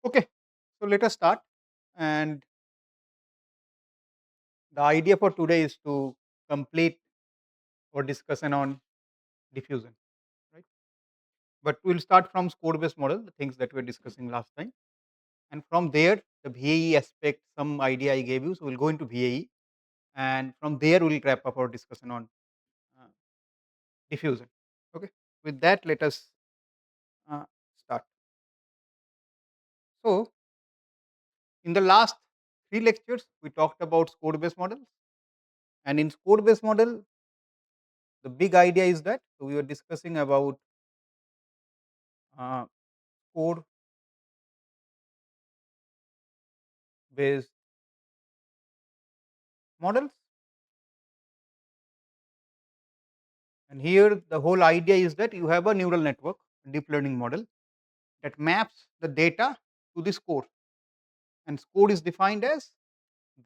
Okay, so let us start. And the idea for today is to complete our discussion on diffusion, right? But we'll start from score-based model, the things that we were discussing last time, and from there, the VAE aspect, some idea I gave you. So we'll go into VAE, and from there we'll wrap up our discussion on uh, diffusion. Okay, with that, let us start. So, in the last three lectures, we talked about score-based models, and in score-based model, the big idea is that so we were discussing about uh, score based models, and here the whole idea is that you have a neural network, deep learning model, that maps the data to the score, and score is defined as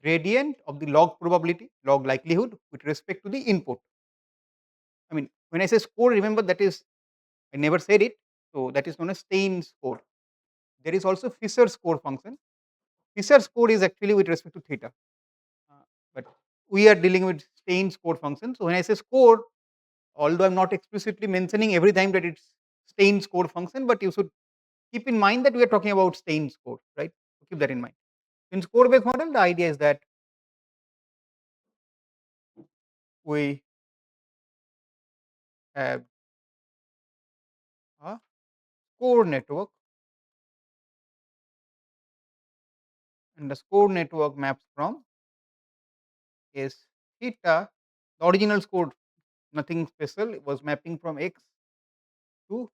gradient of the log probability, log likelihood with respect to the input. I mean, when I say score, remember that is, I never said it, so that is known as Stein score. There is also Fisher score function. Fisher score is actually with respect to theta, uh, but we are dealing with Stein score function. So when I say score, although I am not explicitly mentioning every time that it's Stein score function, but you should keep in mind that we are talking about Stein score, right? So keep that in mind. In score based model, the idea is that we have a score network, and the score network maps from S theta. The original score, nothing special, it was mapping from X to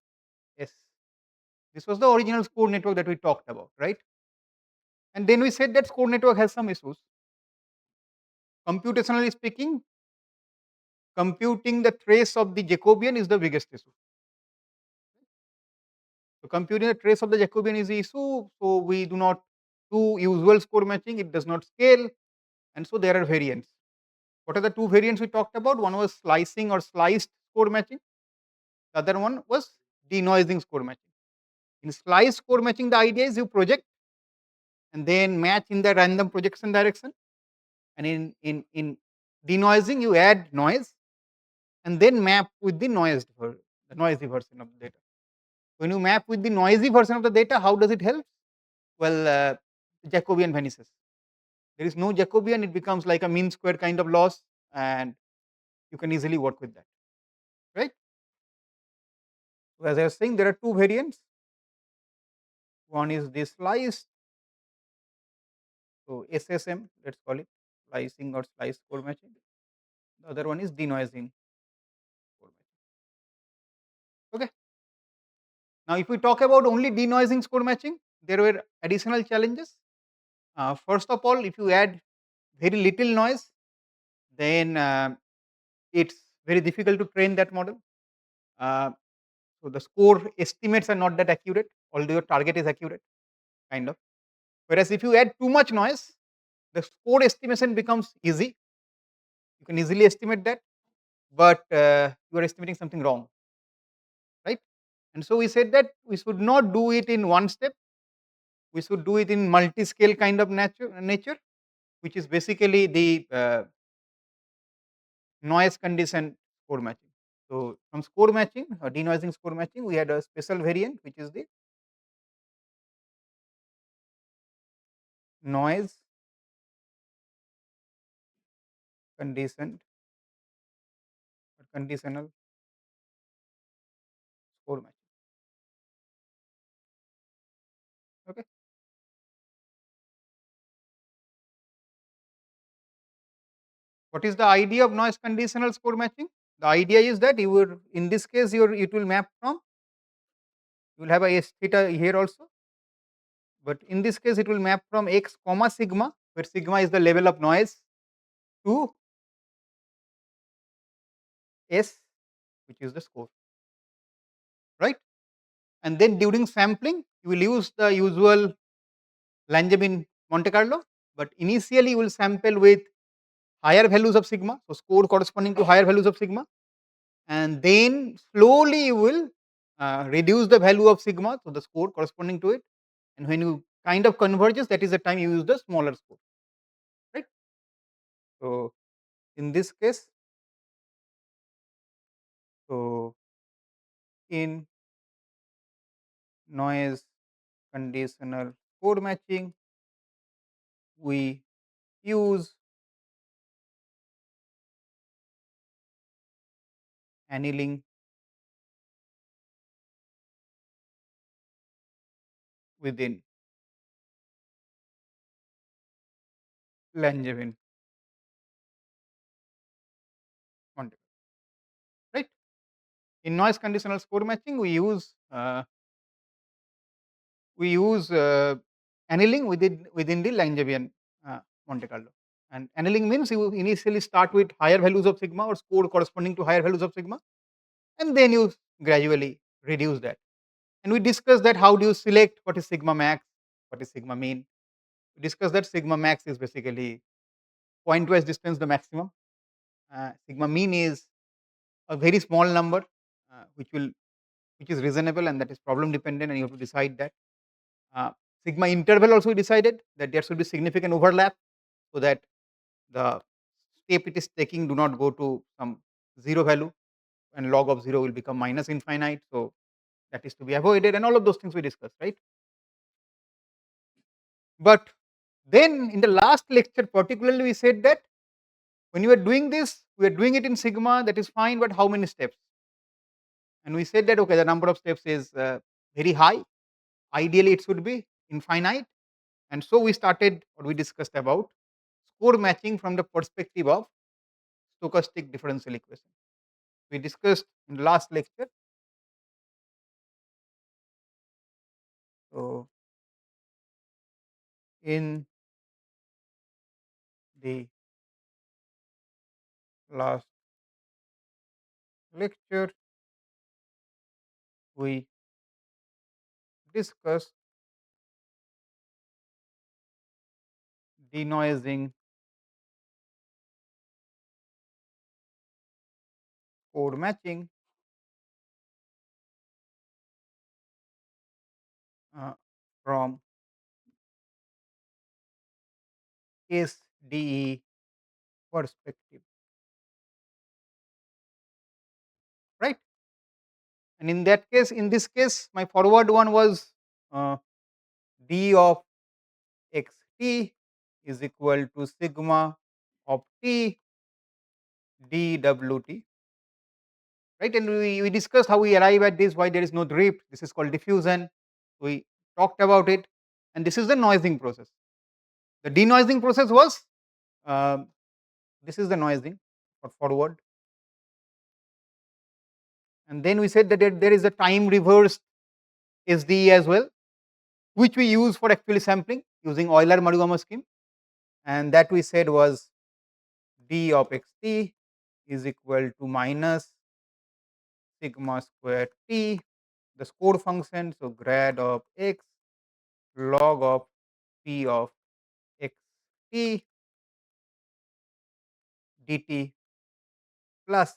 S. This was the original score network that we talked about, right? And then we said that score network has some issues. Computationally speaking, computing the trace of the Jacobian is the biggest issue. So computing the trace of the Jacobian is the issue. So we do not do usual score matching, it does not scale, and so there are variants. What are the two variants we talked about? One was slicing or sliced score matching. The other one was denoising score matching. In sliced score matching, the idea is you project and then match in the random projection direction. And in denoising, you add noise and then map with the the noisy version of the data. When you map with the noisy version of the data, how does it help? Well, Jacobian vanishes. There is no Jacobian, it becomes like a mean square kind of loss, and you can easily work with that, right? So as I was saying, there are two variants. One is this slice, so SSM, let's call it slicing or slice score matching. The other one is denoising score matching. Okay. Now, if we talk about only denoising score matching, there were additional challenges. First of all, if you add very little noise, then it's very difficult to train that model. Uh, so the score estimates are not that accurate, although your target is accurate, kind of. Whereas if you add too much noise, the score estimation becomes easy. You can easily estimate that, but you are estimating something wrong, right? And so we said that we should not do it in one step. We should do it in multi-scale kind of nature, which is basically the noise condition score matching. So from score matching or denoising score matching, we had a special variant which is the noise conditioned or conditional score matching. Okay. What is the idea of noise conditional score matching? The idea is that you will, in this case, it will map from, you will have a S theta here also, but in this case it will map from x comma sigma, where sigma is the level of noise, to S, which is the score, right? And then during sampling, you will use the usual Langevin Monte Carlo, but initially you will sample with higher values of sigma, so score corresponding to higher values of sigma, and then slowly you will reduce the value of sigma, so the score corresponding to it, and when you kind of converges, that is the time you use the smaller score, right? So in this case, so in noise conditional score matching, we use annealing within Langevin context, right? In noise conditional score matching, we use annealing within the Langevin Monte Carlo. And annealing means you initially start with higher values of sigma or score corresponding to higher values of sigma, and then you gradually reduce that. And we discussed that how do you select what is sigma max, what is sigma mean. We discussed that sigma max is basically pointwise distance the maximum. Sigma mean is a very small number, which is reasonable and that is problem dependent, and you have to decide that. Uh, Sigma interval also we decided that there should be significant overlap, so that the step it is taking do not go to some zero value, and log of 0 will become minus infinite. So that is to be avoided, and all of those things we discussed, right? But then in the last lecture particularly we said that when you are doing this, we are doing it in sigma, that is fine, but how many steps? And we said that okay, the number of steps is very high. Ideally, it should be infinite, and so we started or we discussed about score matching from the perspective of stochastic differential equation. We discussed in the last lecture. So, in the last lecture, we discussed denoising code matching from SDE perspective, right? And in that case, in this case, my forward one was uh, d of xt is equal to sigma of t dwt, right? And we discussed how we arrive at this, why there is no drift. This is called diffusion. We talked about it, and this is the noising process. The denoising process was um, this is the noising for forward, and then we said that there is a time reversed SDE as well, which we use for actually sampling using Euler-Maruyama scheme, and that we said was d of xt is equal to minus sigma square t, the score function, so grad of x log of p of x t dt plus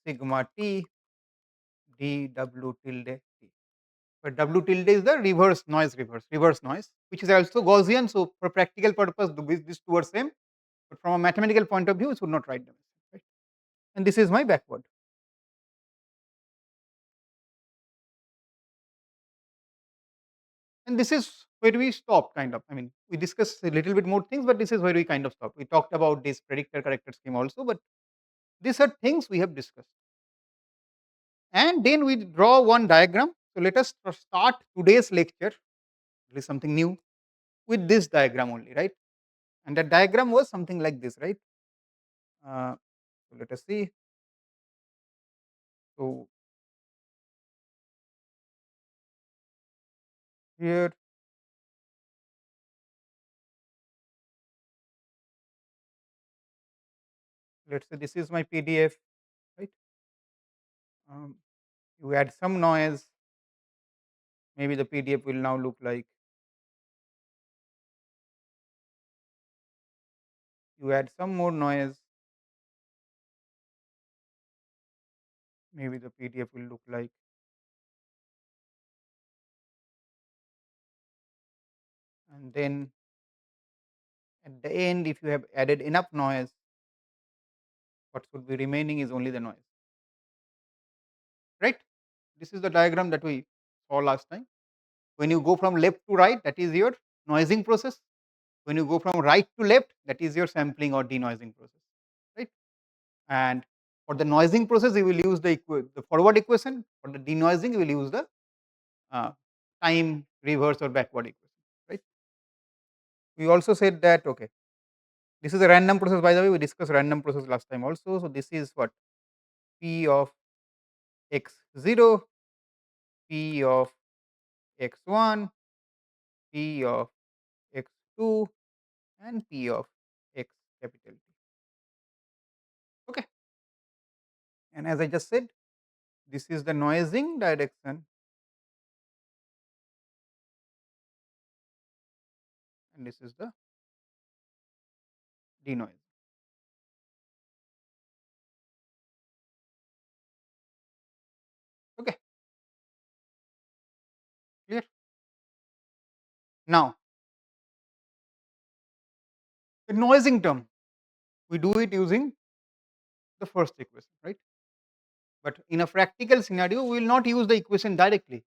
sigma t dw tilde t. But w tilde is the reverse noise, which is also Gaussian. So for practical purpose, these two are same. But from a mathematical point of view, it would not write them, right? And this is my backward. And this is where we stop, kind of. I mean, we discussed a little bit more things, but this is where we kind of stop. We talked about this predictor corrector scheme also, but these are things we have discussed. And then we draw one diagram. So let us start today's lecture, at least something new, with this diagram only, right? And the diagram was something like this, right? So let us see. So here, let's say this is my PDF, right? Um, you add some noise, maybe the PDF will now look like, you add some more noise, maybe the PDF will look like, and then at the end, if you have added enough noise, what should be remaining is only the noise, right? This is the diagram that we saw last time. When you go from left to right, that is your noising process. When you go from right to left, that is your sampling or denoising process, right? And for the noising process, you will use the forward equation. For the denoising, you will use the uh, time reverse or backward equation, right? We also said that, okay, this is a random process. By the way, we discussed random process last time also. So this is what p of x0, p of x1, p of x2, and p of x capital T. Okay, and as I just said, this is the noising direction, and this is the denoising. Okay, clear? Now, the noising term, we do it using the first equation, right? But in a practical scenario, we will not use the equation directly.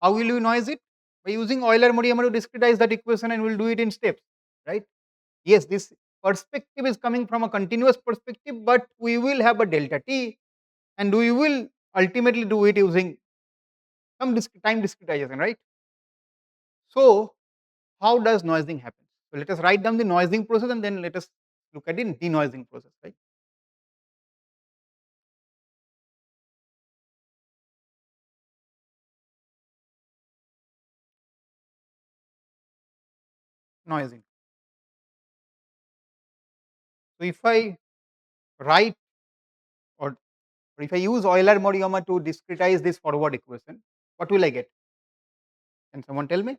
How will you noise it? By using Euler-Modiammer to discretize that equation, and we'll do it in steps, right? Yes, this perspective is coming from a continuous perspective, but we will have a delta t, and we will ultimately do it using some time discretization, right? So, how does noising happen? So, let us write down the noising process and then let us look at the denoising process, right? Noising. So, if I write or if I use Euler-Modiammer to discretize this forward equation, what will I get? Can someone tell me?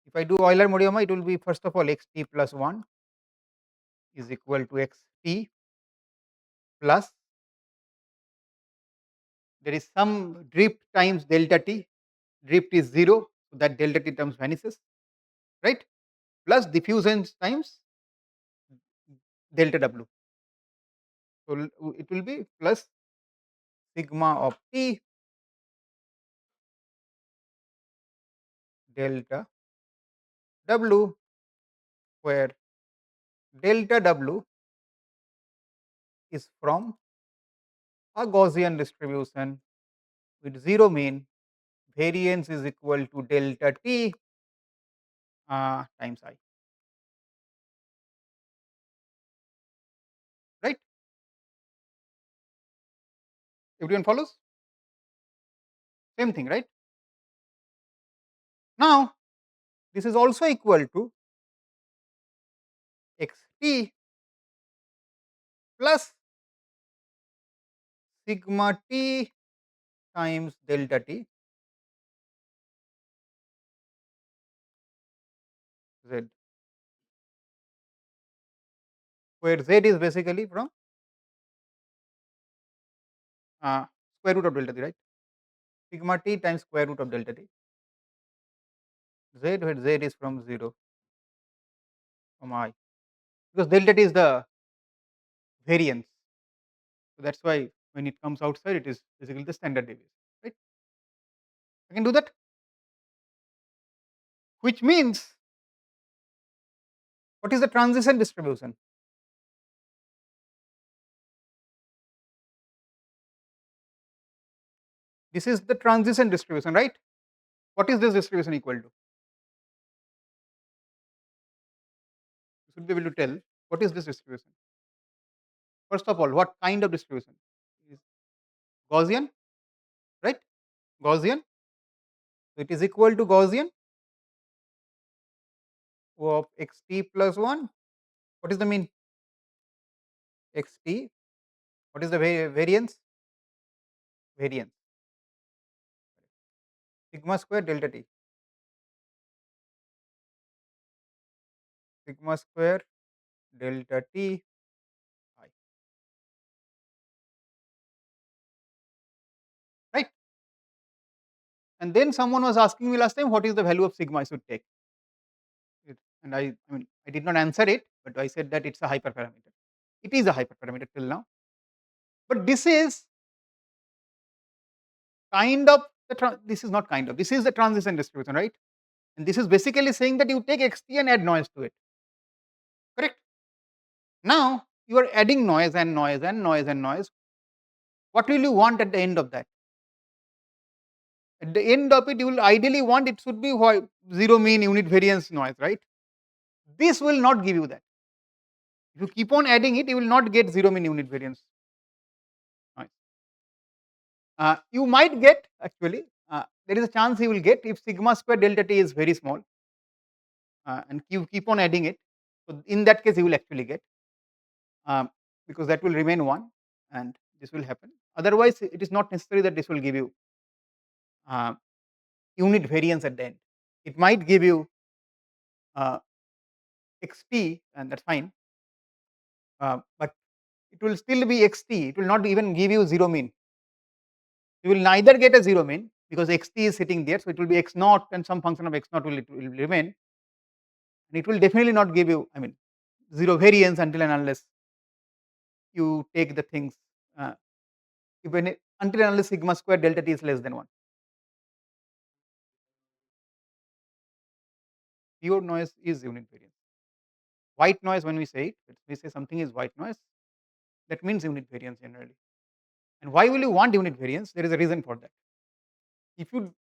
If I do Euler-Modiammer, it will be first of all xt plus 1 is equal to xt plus there is some drift times delta t, drift is 0, so that delta t terms vanishes, right? Plus diffusion times delta w. So, it will be plus sigma of t delta w, where delta w is from a Gaussian distribution with 0 mean, variance is equal to delta t times I, right? Everyone follows? Same thing, right? Now, this is also equal to xt plus sigma t times delta t z, where z is basically from square root of delta t, right? Sigma t times square root of delta t z, where z is from 0 from I, because delta t is the variance. So, that is why when it comes outside, it is basically the standard deviation, right? I can do that, which means what is the transition distribution? This is the transition distribution, right? What is this distribution equal to? You should be able to tell what is this distribution. First of all, what kind of distribution? Is Gaussian, right? Gaussian. So, it is equal to Gaussian of xt plus 1. What is the mean? Xt. What is the variance? Variance. Sigma square delta t. Sigma square delta t I. Right? And then someone was asking me last time, what is the value of sigma I should take? And I mean, I did not answer it, but I said that it's a hyperparameter. It is a hyperparameter till now. But this is kind of this is not kind of, this is the transition distribution, right? And this is basically saying that you take xt and add noise to it, correct? Now you are adding noise and noise and noise and noise. What will you want at the end of that? At the end of it, you will ideally want it should be zero mean unit variance noise, right? This will not give you that. If you keep on adding it, you will not get zero mean unit variance noise. You might get actually, there is a chance you will get if sigma square delta t is very small, and you keep on adding it. So in that case, you will actually get, because that will remain 1 and this will happen. Otherwise, it is not necessary that this will give you uh, unit variance at the end. It might give you uh, xt and that's fine, but it will still be xt, it will not even give you zero mean. You will neither get a zero mean because xt is sitting there, so it will be x naught and some function of x naught will remain, and it will definitely not give you, I mean, zero variance until and unless you take the things, uh, until and unless sigma square delta t is less than 1. Pure noise is unit variance. White noise, when we say it, if we say something is white noise, that means unit variance generally. And why will you want unit variance? There is a reason for that. If you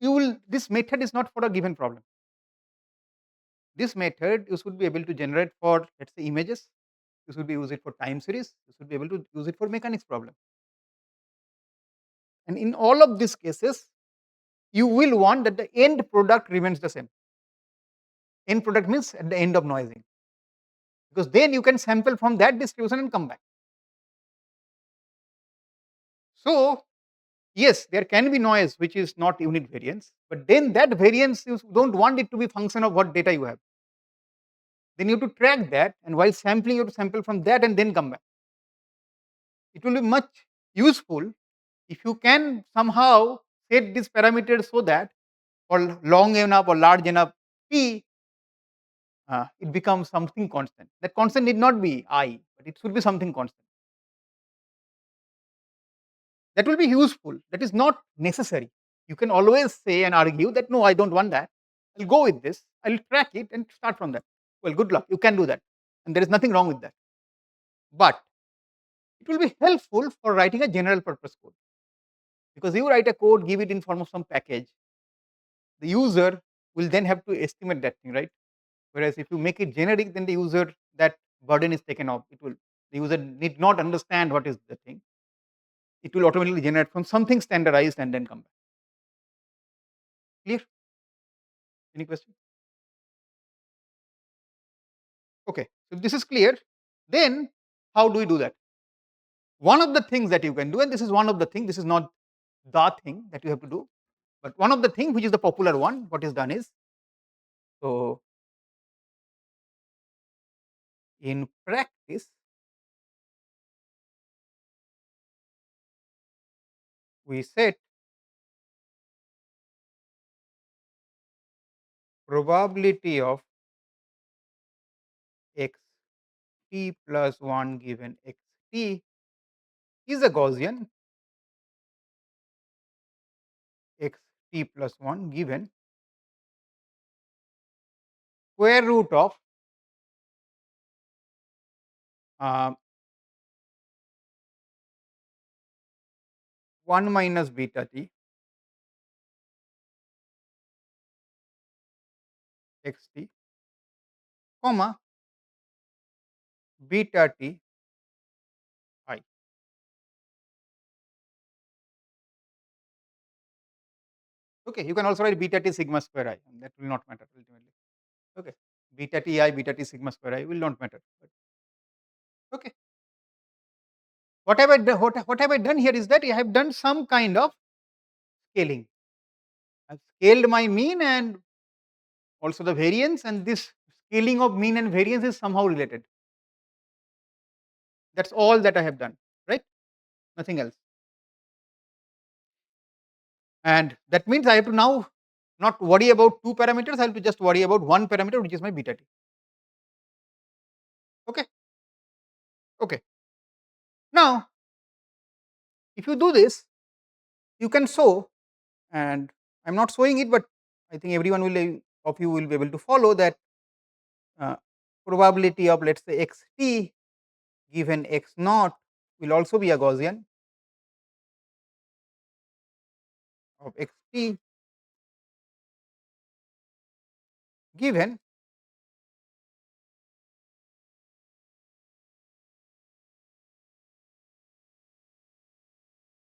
will, this method is not for a given problem. This method you should be able to generate for, let's say, images. You should be use it for time series. You should be able to use it for mechanics problem. And in all of these cases, you will want that the end product remains the same. End product means at the end of noising, because then you can sample from that distribution and come back. So yes, there can be noise which is not unit variance, but then that variance you don't want it to be function of what data you have. Then you have to track that, and while sampling you have to sample from that and then come back. It will be much useful if you can somehow set these parameters so that for long enough or large enough t, it becomes something constant. That constant need not be I, but it should be something constant. That will be useful. That is not necessary. You can always say and argue that no, I don't want that. I'll go with this. I'll track it and start from that. Well, good luck. You can do that, and there is nothing wrong with that. But it will be helpful for writing a general purpose code, because you write a code, give it in form of some package. The user will then have to estimate that thing, right? Whereas if you make it generic, then the user, that burden is taken off. It will, the user need not understand what is the thing. It will automatically generate from something standardized and then come back. Clear? Any question? Okay, so if this is clear, then how do we do that? One of the things that you can do, and this is one of the things, this is not the thing that you have to do, but one of the thing which is the popular one, what is done is, so in practice, we set probability of x t plus 1 given x t is a Gaussian x t plus 1 given square root of uh, 1 minus beta t x t, comma beta t I. Okay, you can also write beta t sigma square I, and that will not matter ultimately. Okay, beta t I, beta t sigma square I will not matter. But okay, what have I done here is that I have done some kind of scaling. I've scaled my mean and also the variance, and this scaling of mean and variance is somehow related. That's all that I have done, right? Nothing else. and that means I have to now not worry about two parameters, I have to just worry about one parameter, which is my beta t. Okay, okay. Now, if you do this, you can show, and I am not showing it, but I think everyone will of you will be able to follow that uh, probability of, let us say, x t given x naught will also be a Gaussian of x t given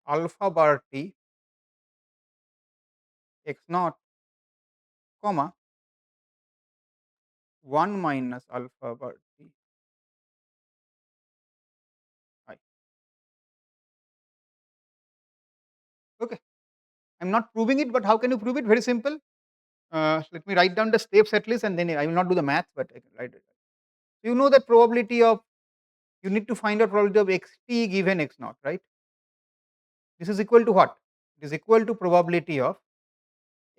alpha bar t x naught comma 1 minus alpha bar t I. Okay. I am not proving it, but how can you prove it? Very simple. Let me write down the steps at least, and then I will not do the math, but I can write it. You know that probability of, you need to find out probability of x t given x naught, right? This is equal to what? It is equal to probability of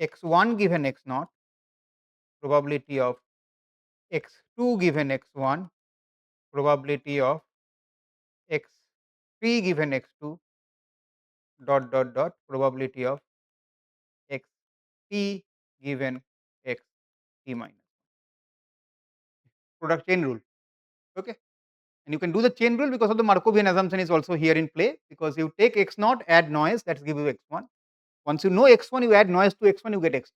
x1 given x naught, probability of x2 given x1, probability of x3 given x2, dot dot dot, probability of x t given x t minus, product chain rule. Okay, and you can do the chain rule because of the Markovian assumption is also here in play, because you take x naught, add noise, that gives you x1. Once you know x1, you add noise to x1, you get x2.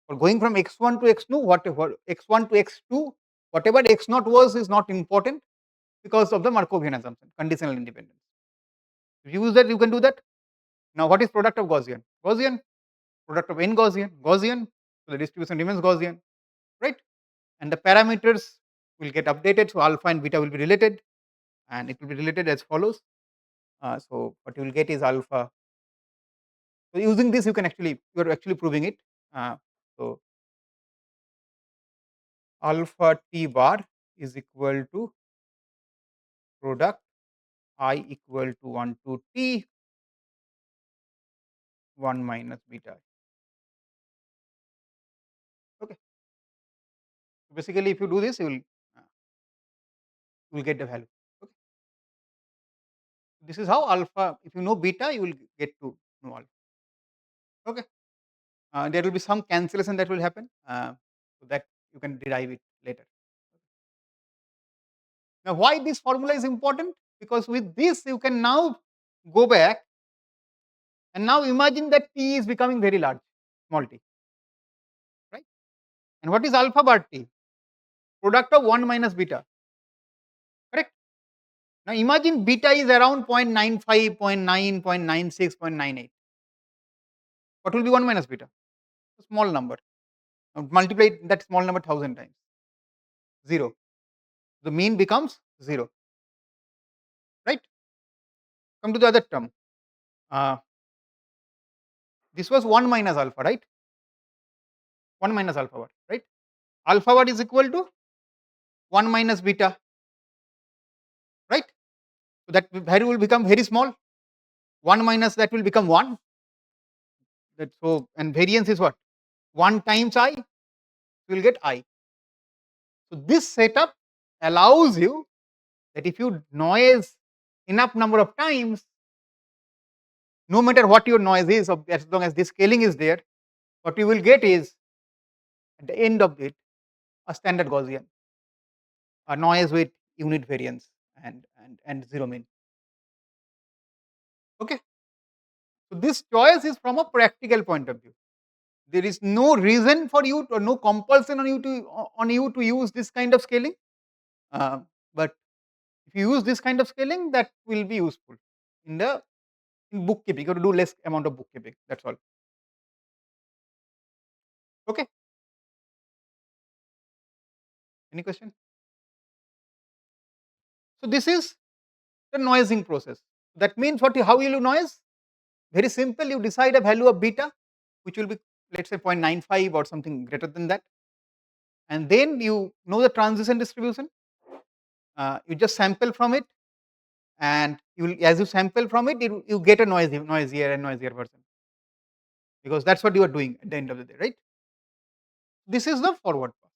For going from x1 to x2, whatever x1 to x2, whatever x naught was is not important because of the Markovian assumption, conditional independence. If you use that, you can do that. Now, what is product of Gaussian? Gaussian, product of n Gaussian, Gaussian, so the distribution remains Gaussian, right? And the parameters will get updated, so alpha and beta will be related, and it will be related as follows. So what you will get is alpha. So using this, you are actually proving it. So alpha t bar is equal to product I equal to 1 to t 1 minus beta. Okay. Basically, if you do this, you will get the value. Okay. This is how alpha. If you know beta, you will get to know alpha. Okay. There will be some cancellation that will happen, so that you can derive it later. Now, why this formula is important? Because with this, you can now go back and now imagine that t is becoming very large, small t, right? And what is alpha bar t? Product of 1 minus beta, correct? Now imagine beta is around 0.95, 0.9, 0.96, 0.98. What will be 1 minus beta? A small number. Now multiply that small number 1000 times. 0. The mean becomes 0. Right? Come to the other term. This was 1 minus alpha, right? 1 minus alpha bar, right? Alpha bar is equal to 1 minus beta, right? So that value will become very small. 1 minus that will become 1. That, so, and variance is what? 1 times I, you will get I. So this setup allows you that if you noise enough number of times, no matter what your noise is, as long as this scaling is there, what you will get is at the end of it a standard Gaussian, a noise with unit variance and zero mean. Okay, so this choice is from a practical point of view. There is no reason for you or no compulsion on you to use this kind of scaling, but if you use this kind of scaling, that will be useful in bookkeeping. You have to do less amount of bookkeeping. That's all. Okay. Any question? So this is the noising process. That means what? How will you noise? Very simple. You decide a value of beta, which will be, let's say, 0.95 or something greater than that, and then you know the transition distribution. You just sample from it, and as you sample from it, you get a noisier and noisier version. because that's what you are doing at the end of the day, right? This is the forward pass.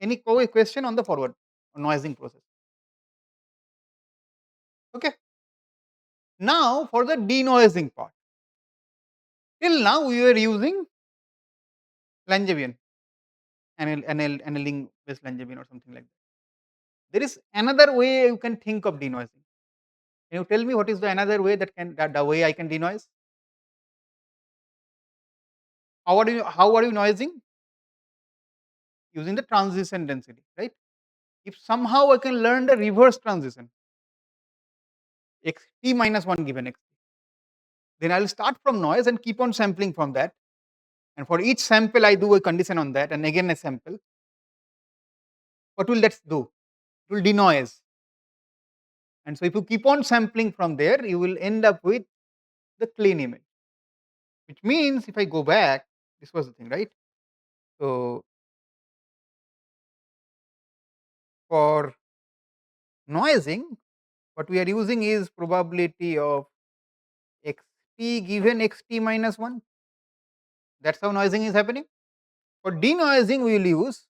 Any question on the forward noising process? Okay. Now for the denoising part. Till now we were using Langevin, annealing based Langevin or something like that. There is another way you can think of denoising. Can you tell me what is the another way that the way I can denoise? How are you noising? Using the transition density, right? If somehow I can learn the reverse transition, xt minus 1 given xt, then I will start from noise and keep on sampling from that. And for each sample, I do a condition on that, and again a sample. What will that do? It will denoise. And so, if you keep on sampling from there, you will end up with the clean image. Which means, if I go back, this was the thing, right? So, for noising, what we are using is probability of xt given xt minus 1. That's how noising is happening. For denoising, we will use,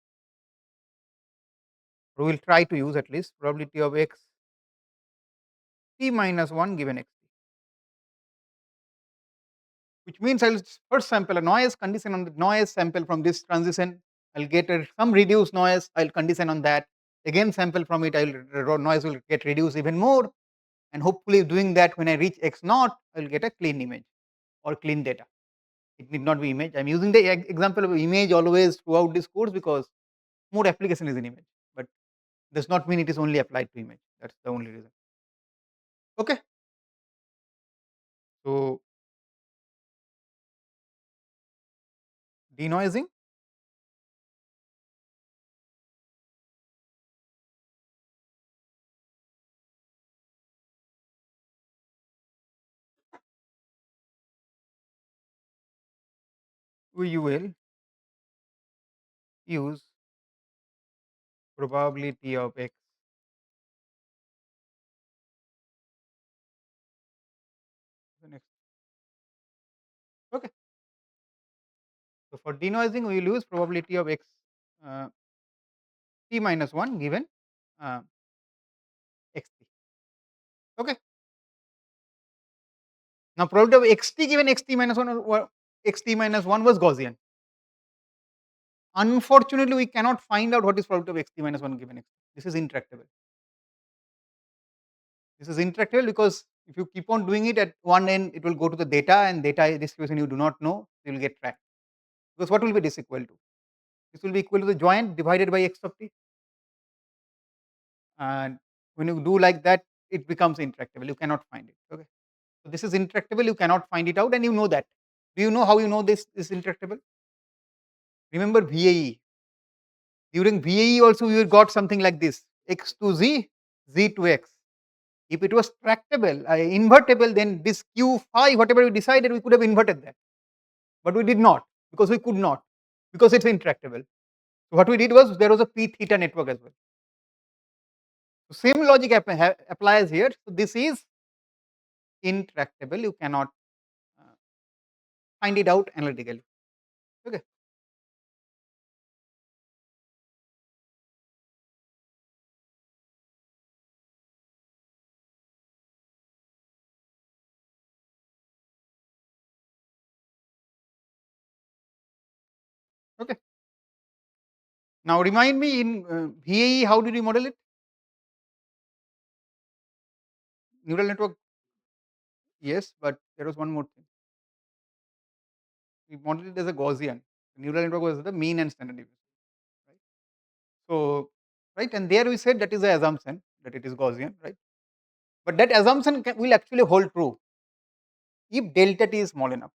or we will try to use at least, probability of xt minus 1 given xt, which means I will first sample a noise, condition on the noise, sample from this transition, I will get some reduced noise, I will condition on that, again sample from it, noise will get reduced even more, and hopefully doing that when I reach x naught, I will get a clean image or clean data. It need not be image. I am using the example of image always throughout this course because more application is in image, but does not mean it is only applied to image. That's the only reason. Okay. So denoising, we will use probability of x. The next. Okay. So for denoising, we will use probability of x t minus 1 given xt. Okay. Now probability of xt given xt minus 1 or xt minus 1 was Gaussian. Unfortunately, we cannot find out what is probability of xt minus 1 given xt. This is intractable. This is intractable because if you keep on doing it at one end, it will go to the data, and data distribution you do not know, you will get tracked. Because what will be this equal to? This will be equal to the joint divided by x of t. And when you do like that, it becomes intractable. You cannot find it. Okay. So this is intractable. You cannot find it out, and you know that. Do you know how you know this is intractable? Remember VAE. During VAE also we got something like this: x to z, z to x. If it was tractable, invertible, then this q phi, whatever we decided, we could have inverted that. But we did not because we could not, because it's intractable. So what we did was there was a p theta network as well. So same logic applies here. So this is intractable. You cannot find it out analytically. Okay. Okay. Now remind me in VAE, how did you model it? Neural network. Yes, but there was one more thing. We modeled it as a Gaussian. Neural network was the mean and standard deviation. Right. So, right, and there we said that is the assumption that it is Gaussian, right? But that assumption will actually hold true if delta t is small enough.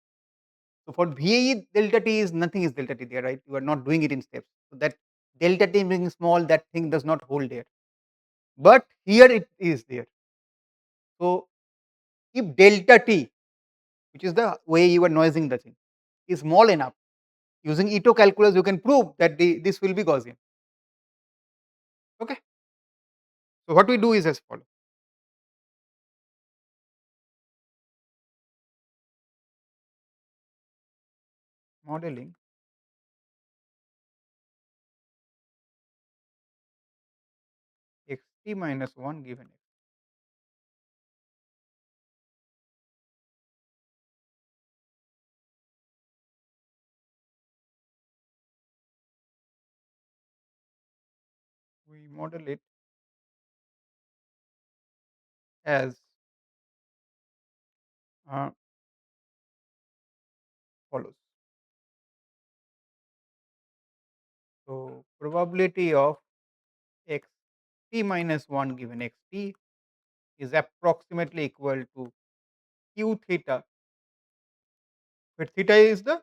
So for VAE, delta t is nothing is delta t there, right? You are not doing it in steps. So that delta t being small, that thing does not hold there. But here it is there. So if delta t, which is the way you are noising the thing, is small enough, using Ito calculus, you can prove that this will be Gaussian. Okay. So what we do is as follows. modeling xt minus 1 given x. We model it as uh, follows. So, probability of x t minus 1 given x t is approximately equal to q theta, where theta is the,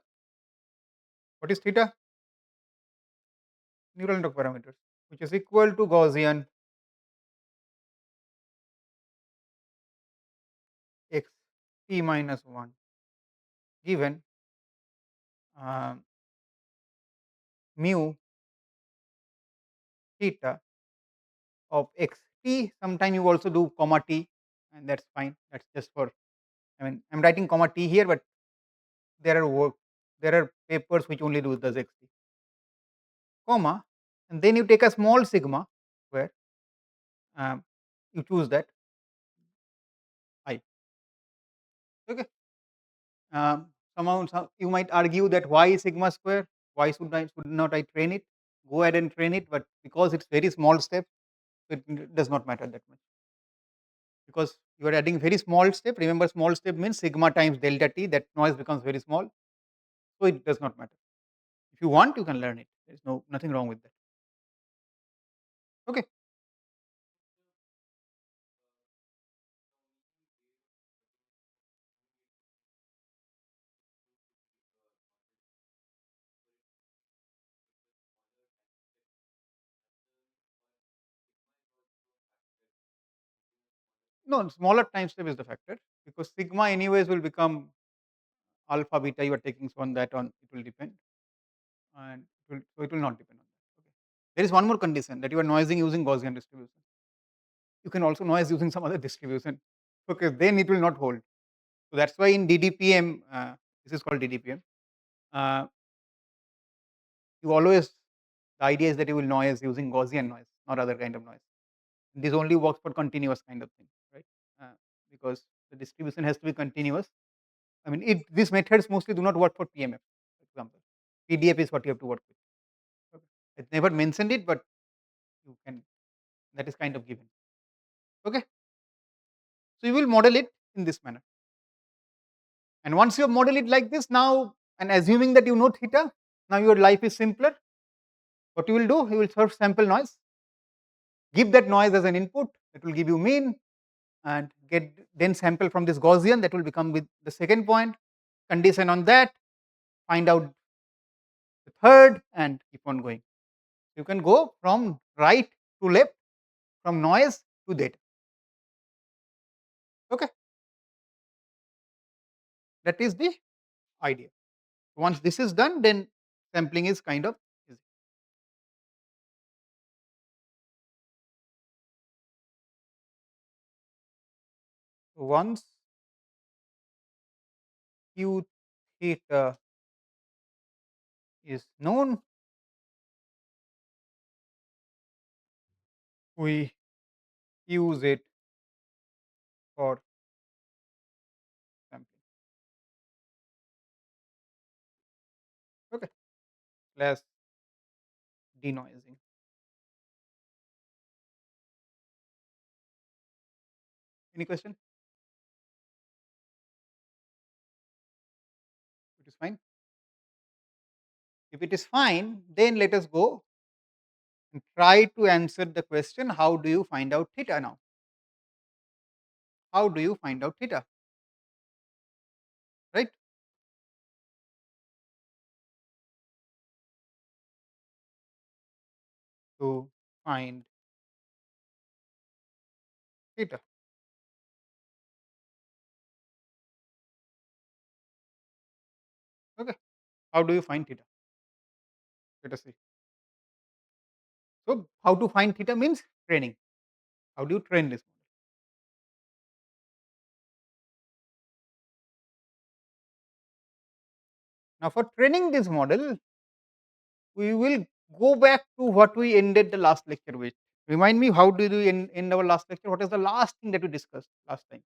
what is theta? Neural network parameters, which is equal to Gaussian x t minus 1 given uh, mu theta of x t. Sometime you also do comma t, and that's fine. That's just for, I mean, I'm writing comma t here, but there are work, there are papers which only do does x t, comma, and then you take a small sigma where you choose that I. Okay. Somehow you might argue that why sigma square? Why should not I train it? Go ahead and train it, but because it's very small step, it does not matter that much. Because you are adding very small step. Remember, small step means sigma times delta t. That noise becomes very small, so it does not matter. If you want, you can learn it. There is nothing wrong with that. Okay. No, smaller time step is the factor, because sigma anyways will become alpha beta. You are taking on that on, it will depend, and it will not depend on that. Okay. There is one more condition, that you are noising using Gaussian distribution. You can also noise using some other distribution. Okay, then it will not hold. So that's why in DDPM, this is called DDPM. Uh, you always, the idea is that you will noise using Gaussian noise, not other kind of noise. This only works for continuous kind of thing, right? Because the distribution has to be continuous. I mean, these methods mostly do not work for PMF, for example. PDF is what you have to work with. Okay. I never mentioned it, but you can. That is kind of given. Okay. So you will model it in this manner. And once you have modeled it like this now, and assuming that you know theta, now your life is simpler. What you will do, you will serve sample noise, give that noise as an input, that will give you mean, and get then sample from this Gaussian, that will become with the second point, condition on that, find out the third, and keep on going. You can go from right to left, from noise to data. Okay, that is the idea. Once this is done, then sampling is kind of easy. Once q theta is known, we use it for sampling. Okay, slash denoising. Any question? It is fine. If it is fine, then let us go and try to answer the question, how do you find out theta now? How do you find out theta? Right? To find theta. Okay. How do you find theta? Let us see. So, how to find theta means training. How do you train this model? Now for training this model, we will go back to what we ended the last lecture with. Remind me, how did we end our last lecture? What is the last thing that we discussed last time?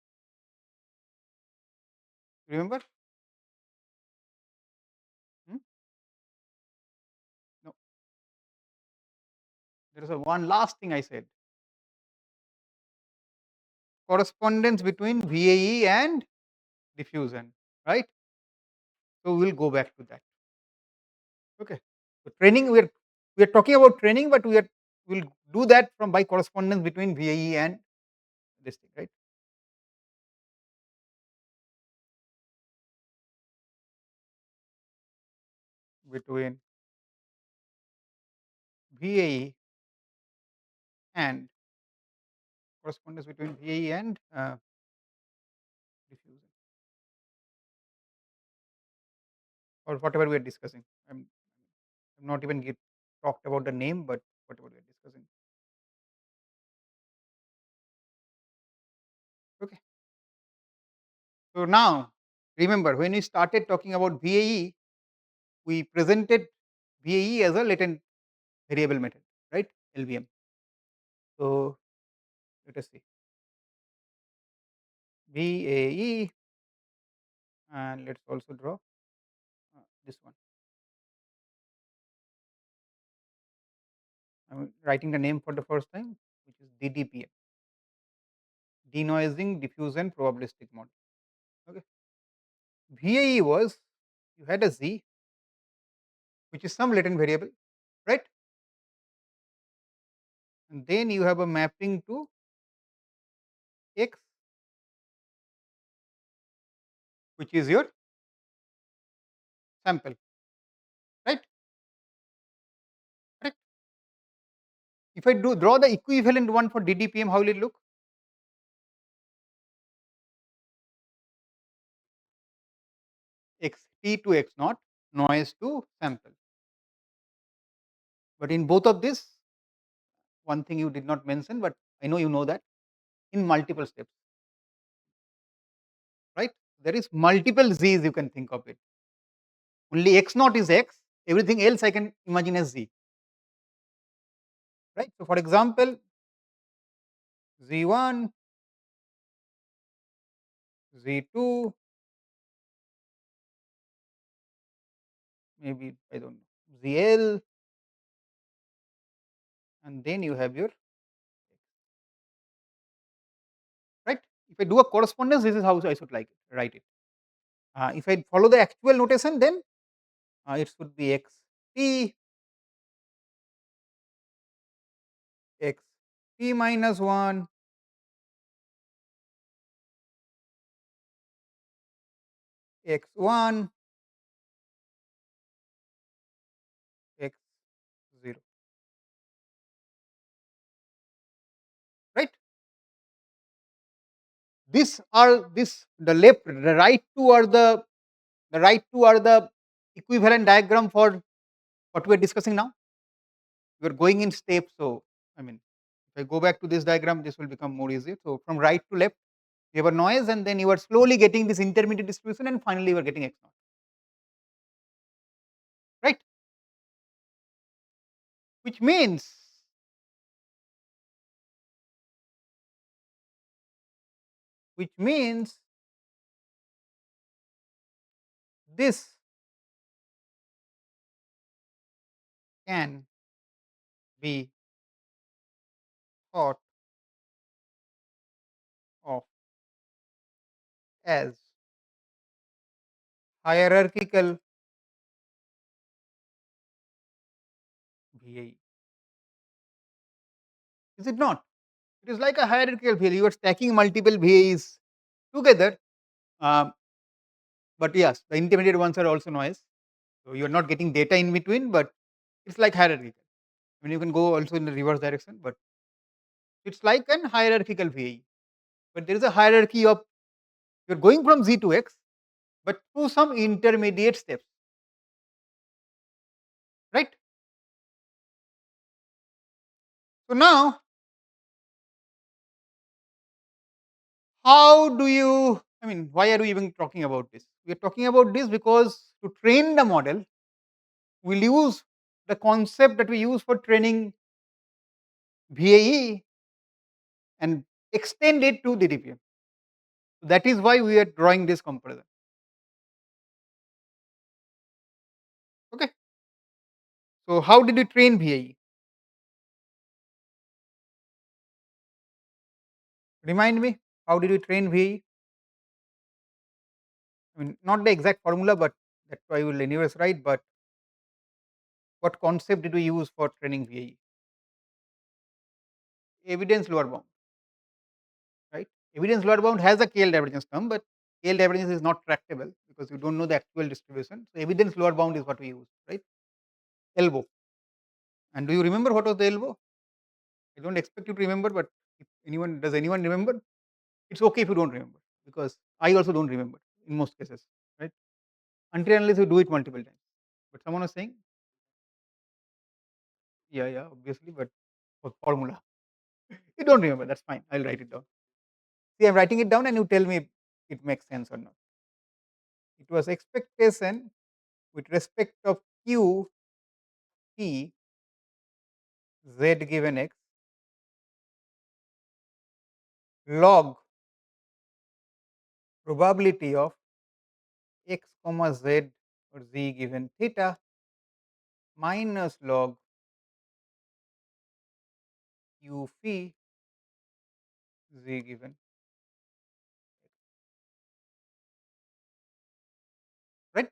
Remember? Hmm? No, there is a one last thing I said. Correspondence between VAE and diffusion, right? So we will go back to that. Okay. So training, we are talking about training, but we'll do that from by correspondence between VAE and this thing, right? Between VAE and correspondence between VAE and diffusion, or whatever we are discussing. I'm not even talked about the name, but whatever we are discussing. Okay. So now remember, when we started talking about VAE, we presented VAE as a latent variable method, right? LVM. So let us see VAE, and let's also draw this one. I'm writing the name for the first time, which is DDPM, Denoising Diffusion Probabilistic Model. Okay. VAE was, you had a Z, which is some latent variable, right? And then you have a mapping to X, which is your sample, right? Correct. If I do draw the equivalent one for DDPM, how will it look? X T to X naught, noise to sample. But in both of this, one thing you did not mention, but I know you know that, in multiple steps, right? There is multiple Z's, you can think of it. Only X naught is X, everything else I can imagine as Z, right? So for example, Z1, Z2, maybe I don't know, ZL, and then you have your, right? If I do a correspondence, this is how I should like it, write it. If I follow the actual notation, then it should be X T, X T minus 1, X1, X0, right? This are this the left, the right two are the right two are the equivalent diagram for what we are discussing now. We are going in steps, so I mean, if I go back to this diagram, this will become more easier. So from right to left, you have a noise, and then you are slowly getting this intermediate distribution, and finally you are getting X naught, right? Which means which means this can be thought of as hierarchical VAE. Is it not? It is like a hierarchical VAE. You are stacking multiple VAEs together, um, but yes, the intermediate ones are also noise. So you are not getting data in between, but it's like hierarchical. I mean, you can go also in the reverse direction, but it's like an hierarchical VAE. But there is a hierarchy of, you're going from Z to X, but through some intermediate steps, right? So now, how do you I mean, why are we even talking about this? We are talking about this because to train the model, we'll use the concept that we use for training VAE and extend it to DDPM. That is why we are drawing this comparison. Okay. So how did we train VAE? Remind me, how did we train VAE? I mean, not the exact formula, but that's why we will anyways write. But what concept did we use for training VAE? Evidence lower bound, right? Evidence lower bound has a KL divergence term, but KL divergence is not tractable because you don't know the actual distribution. So evidence lower bound is what we use, right? Elbow. And do you remember what was the elbow? I don't expect you to remember, but if anyone does anyone remember? It's okay if you don't remember because I also don't remember in most cases, right? Until and unless you do it multiple times. But someone was saying, yeah, obviously, but for formula. You don't remember, that's fine. I'll write it down. See, I'm writing it down and you tell me if it makes sense or not. It was expectation with respect of q p z given x log probability of x comma z or z given theta minus log q phi z given, right?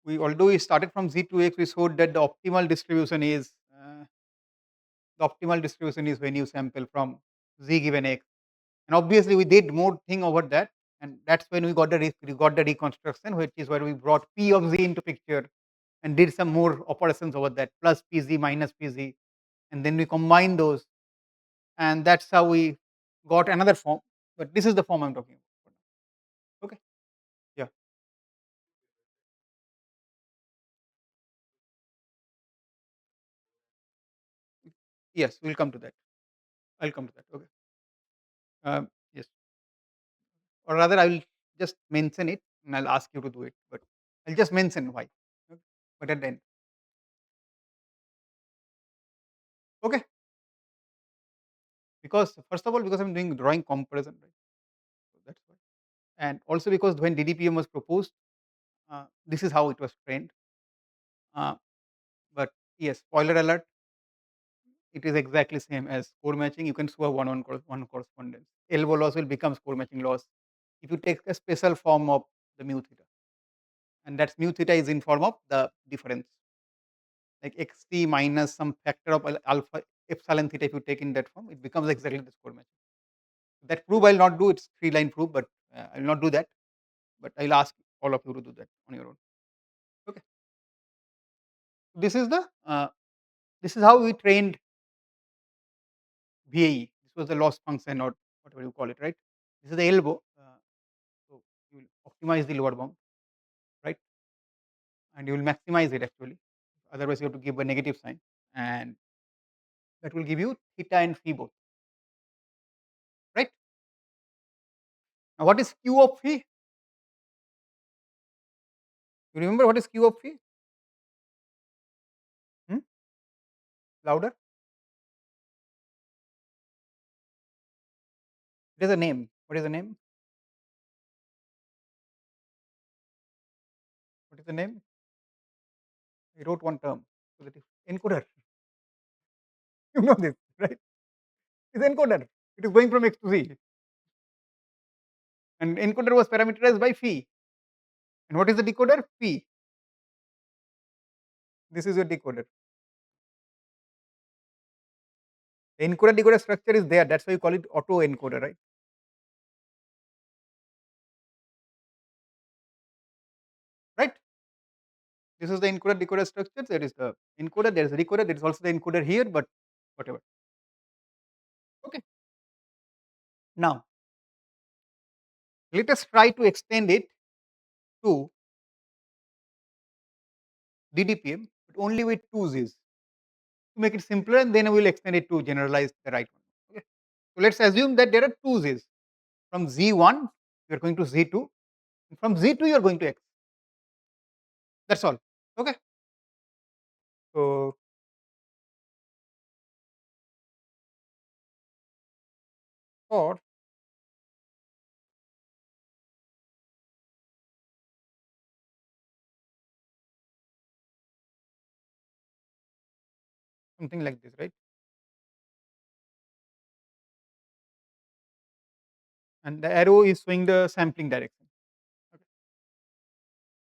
We although we started from z to x, we showed that the optimal distribution is when you sample from z given x, and obviously we did more thing over that, and that's when we got the reconstruction, which is where we brought p of z into picture and did some more operations over that, plus pz minus pz, and then we combine those, and that's how we got another form. But this is the form I'm talking about. Okay, yeah, yes, we'll come to that. I'll come to that. Okay, yes, or rather, I will just mention it and I'll ask you to do it. But I'll just mention why. Okay? But at the end, okay, because first of all, because I'm doing drawing comparison, right? So that's why, and also because when DDPM was proposed, this is how it was trained. Uh, but yes, spoiler alert, it is exactly same as score matching. You can show a one correspondence. Elbow loss will become score matching loss if you take a special form of the mu theta, and that mu theta is in form of the difference, like xt minus some factor of alpha epsilon theta. If you take in that form, it becomes exactly the score matching. That proof I'll not do. It's 3-line proof, but I'll not do that. But I'll ask all of you to do that on your own. Okay. This is the this is how we trained VAE. This was the loss function or whatever you call it, right? This is the elbow. So you will optimize the lower bound, right? And you will maximize it actually. Otherwise, you have to give a negative sign, and that will give you theta and phi both, right? Now, what is q of phi? You remember what is q of phi? Hmm? Louder. It is a name. What is the name? What is the name? I wrote one term. So that is encoder. You know this, right? It's encoder. It is going from x to z, and encoder was parameterized by phi. And what is the decoder? Phi. This is your decoder. The encoder decoder structure is there. That's why you call it auto encoder, right? Right. This is the encoder decoder structure. There is the encoder. There is a decoder. There is also the encoder here, but whatever. Okay. Now let us try to extend it to DDPM, but only with two Z's to make it simpler, and then we will extend it to generalize the right one. Okay. So let's assume that there are two Z's From Z1 you are going to Z2, and from Z2 you are going to X. That's all. Okay. So for something like this, right? And the arrow is showing the sampling direction. Okay.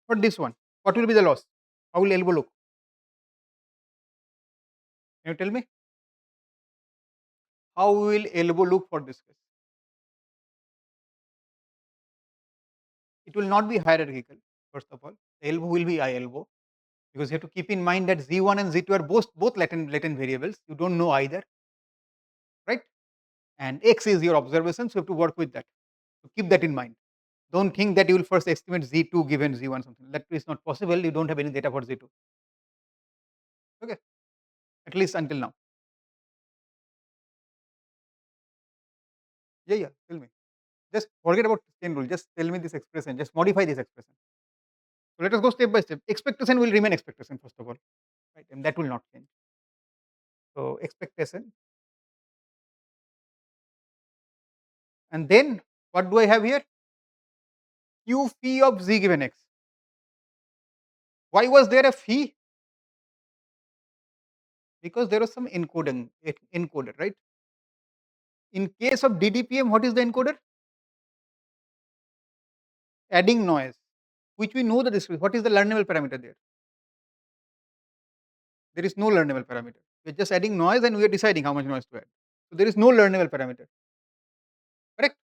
For this one, what will be the loss? How will elbow look? Can you tell me? How will elbow look for this case? It will not be hierarchical, first of all. The elbow will be I elbow, because you have to keep in mind that Z1 and Z2 are both latent variables. You don't know either, right? And X is your observation, so you have to work with that. So keep that in mind. Don't think that you will first estimate Z2 given Z1 something. That is not possible. You don't have any data for Z2. Okay, at least until now. Yeah, yeah. Tell me. Just forget about chain rule. Just tell me this expression. Just modify this expression. So let us go step by step. Expectation will remain expectation first of all, right? And that will not change. So expectation, and then what do I have here? Q phi of Z given X. Why was there a phi? Because there was some encoding, encoder, right? In case of DDPM, what is the encoder? Adding noise, which we know the distribution. What is the learnable parameter there? There is no learnable parameter. We are just adding noise and we are deciding how much noise to add. So there is no learnable parameter, correct?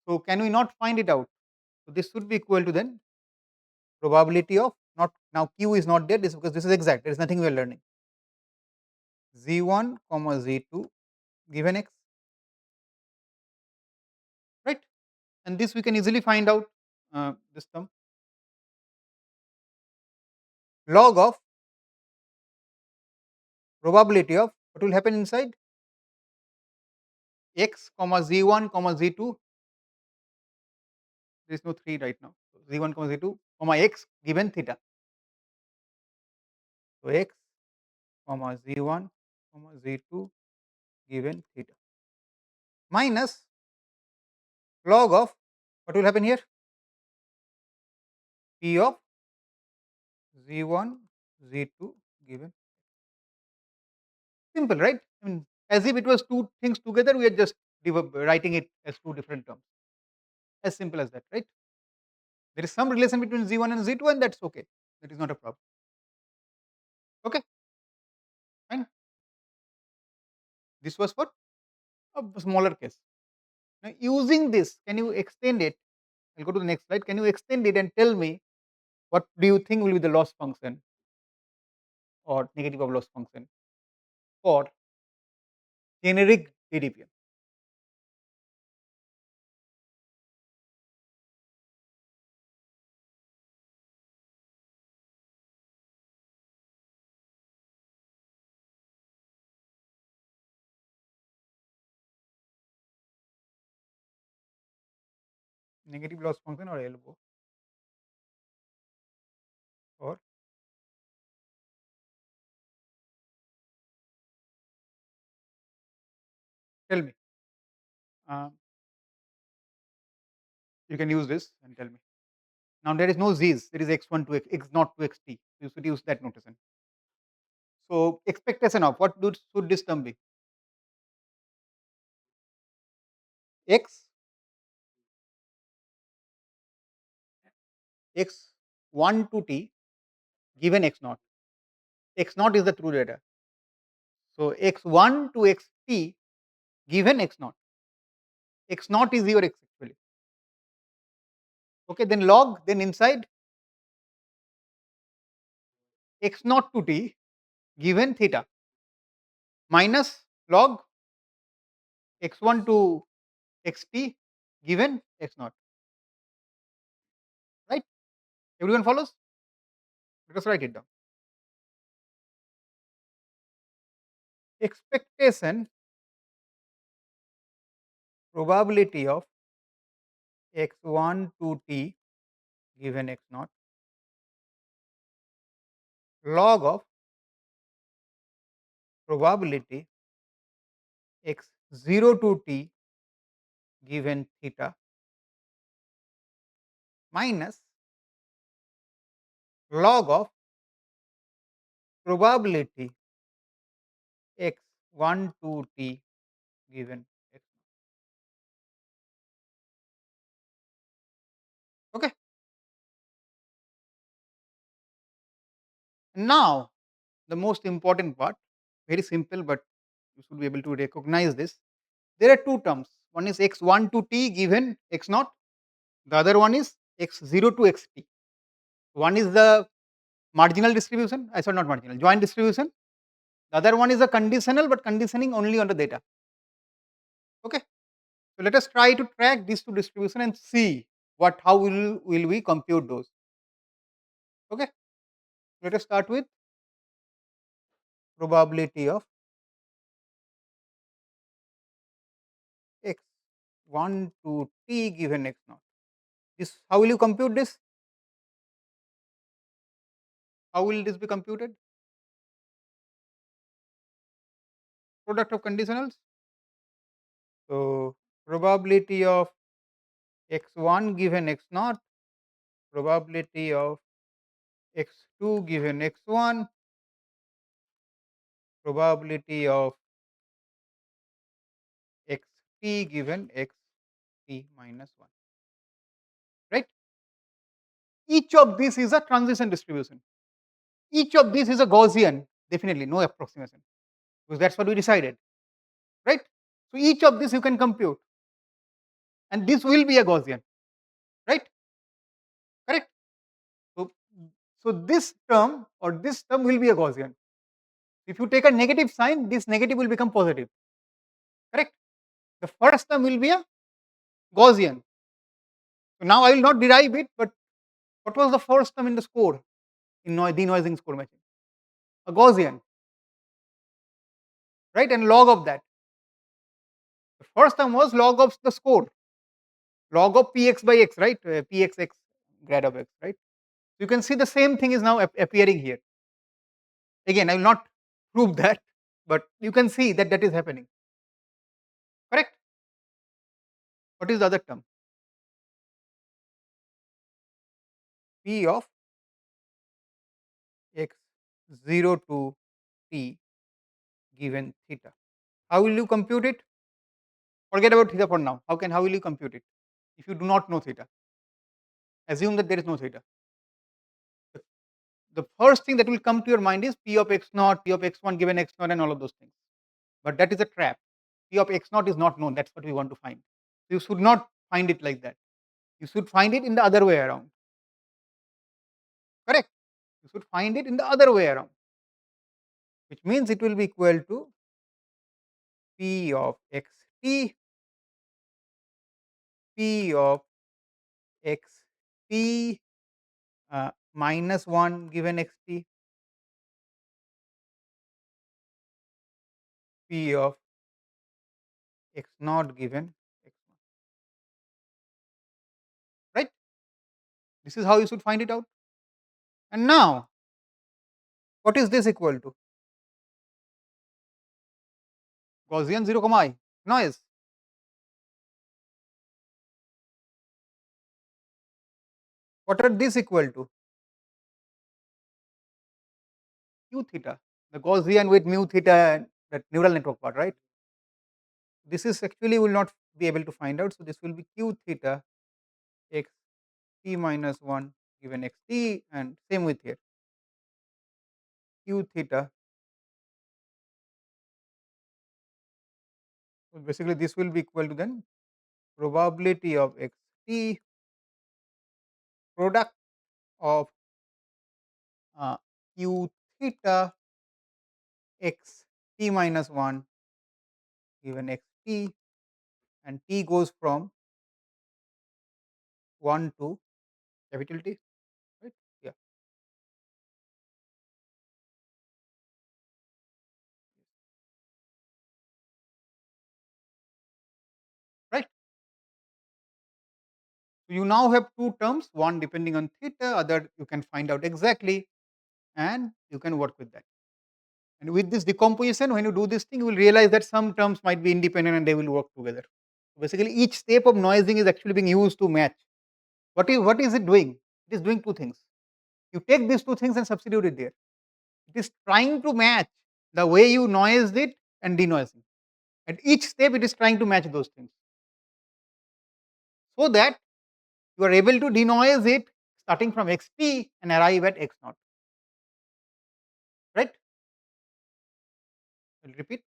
So can we not find it out? So this should be equal to then probability of, not now Q is not there, this because this is exact. There is nothing we are learning. Z1 comma Z2 given X, right? And this we can easily find out, this term, log of probability of what will happen inside X comma Z1 comma Z2. There is no 3 right now. So Z1 comma Z2 comma X given theta. So X comma Z1 comma Z2 given theta minus log of what will happen here, P of Z1 Z2 given. Simple, right? I mean, as if it was two things together, we are just writing it as two different terms. As simple as that, right? There is some relation between Z1 and Z2 and that's okay. That is not a problem. Okay, fine. This was for a smaller case. Now using this, can you extend it? I'll go to the next slide. Can you extend it and tell me what do you think will be the loss function or negative of loss function for generic DDPM? Negative loss function or elbow or tell me. Uh, you can use this and tell me. Now there is no z's, there is x1 to x0 to xt. You should use that notation. So expectation of what should this term be? X x1 to t given x0. X0 is the true data. So x1 to xt given x0. X0 is your x actually. Okay, then log, then inside x0 to t given theta minus log x1 to xt given x0. Right? Everyone follows? Let us write it down. Expectation probability of x1 to t given x naught log of probability x0 to t given theta minus log of probability x1 to t given x. Okay. Now the most important part, very simple, but you should be able to recognize this. There are two terms. One is x1 to t given x naught. The other one is x0 to xt. One is the marginal distribution, I said not marginal, joint distribution. The other one is a conditional, but conditioning only on the data. Okay. So let us try to track these two distribution and see how will we compute those. Okay. Let us start with probability of x1 to t given x naught. This, how will you compute this? How will this be computed? Product of conditionals. So probability of x1 given x naught, probability of x2 given x1, probability of xt given xt minus 1. Right? Each of these is a transition distribution. Each of these is a Gaussian, definitely no approximation, because that's what we decided. Right? So each of this you can compute, and this will be a Gaussian. Right? Correct? So, this term or this term will be a Gaussian. If you take a negative sign, this negative will become positive. Correct? The first term will be a Gaussian. So now I will not derive it, but what was the first term in the score in denoising score matching? A Gaussian, right? And log of that. The first term was log of the score, log of px by x, right? Pxx grad of x, right? You can see the same thing is now appearing here. Again, I will not prove that, but you can see that that is happening. Correct? What is the other term? P of x0 to t given theta. How will you compute it? Forget about theta for now. How will you compute it if you do not know theta? Assume that there is no theta. The first thing that will come to your mind is P of x naught, P of x1 given x naught, and all of those things. But that is a trap. P of x naught is not known. That's what we want to find. You should not find it like that. You should find it in the other way around. Correct? You should find it in the other way around, which means it will be equal to P of xt, P of xt minus 1 given xt, P of x naught given x naught. Right? This is how you should find it out. And now, what is this equal to? Gaussian 0 comma I, noise. What are this equal to? Q theta, the Gaussian with mu theta and that neural network part, right? This is actually will not be able to find out. So this will be Q theta x t minus 1 given x t, and same with here. Q theta. So basically this will be equal to then probability of x t product of Q theta x t minus 1 given x t, and t goes from 1 to capital T, right? Yeah. Right. So you now have two terms, one depending on theta, other you can find out exactly, and you can work with that. And with this decomposition, when you do this thing, you will realize that some terms might be independent and they will work together. Basically, each step of noising is actually being used to match. What is it doing? It is doing two things. You take these two things and substitute it there. It is trying to match the way you noised it and denoising. At each step, it is trying to match those things so that you are able to denoise it starting from xt and arrive at x naught. Right? I'll repeat.